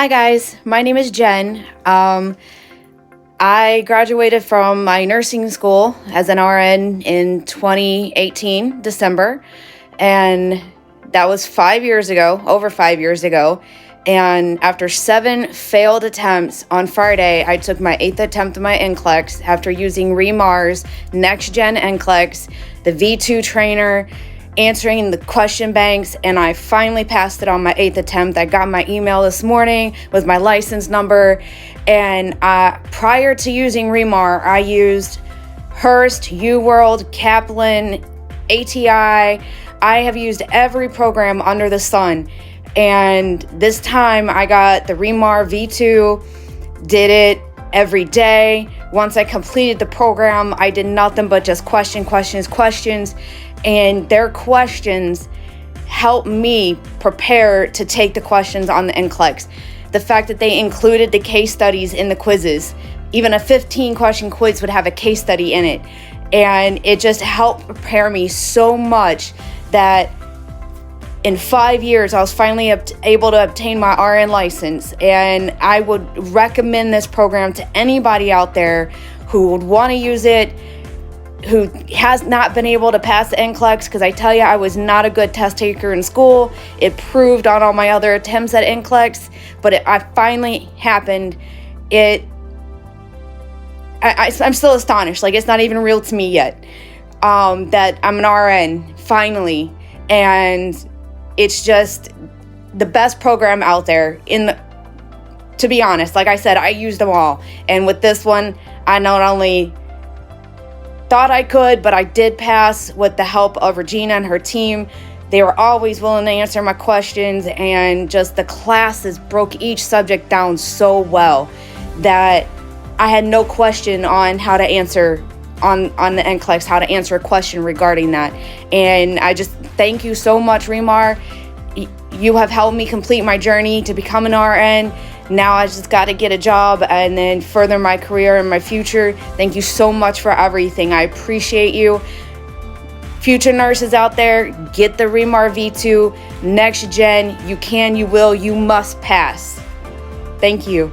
Hi guys, my name is Jen. I graduated from my nursing school as an RN in 2018, December, and that was 5 years ago, over 5 years ago. And after 7 failed attempts on Friday, I took my 8th attempt of my NCLEX after using ReMar's Next Gen NCLEX, the V2 trainer, answering the question banks, and I finally passed it on my 8th attempt. I got my email this morning with my license number, and prior to using ReMar, I used Hearst, UWorld, Kaplan, ATI. I have used every program under the sun, and this time I got the ReMar V2, did it every day. Once I completed the program, I did nothing but just questions, and their questions helped me prepare to take the questions on the NCLEX. The fact that they included the case studies in the quizzes, even a 15-question quiz would have a case study in it, and it just helped prepare me so much that in 5 years, I was finally able to obtain my RN license, and I would recommend this program to anybody out there who would want to use it, who has not been able to pass the NCLEX, because I tell you, I was not a good test taker in school. It proved on all my other attempts at NCLEX, but I finally happened. I'm still astonished. Like, it's not even real to me yet that I'm an RN, finally, and it's just the best program out there. To be honest, like I said, I used them all, and with this one, I not only thought I could, but I did pass with the help of Regina and her team. They were always willing to answer my questions, and just the classes broke each subject down so well that I had no question on how to answer on the NCLEX, how to answer a question regarding that. And I just thank you so much, ReMar. You have helped me complete my journey to become an RN. Now I just got to get a job and then further my career and my future. Thank you so much for everything. I appreciate you. Future nurses out there, get the ReMar V2 Next Gen. You can, you will, you must pass. Thank you.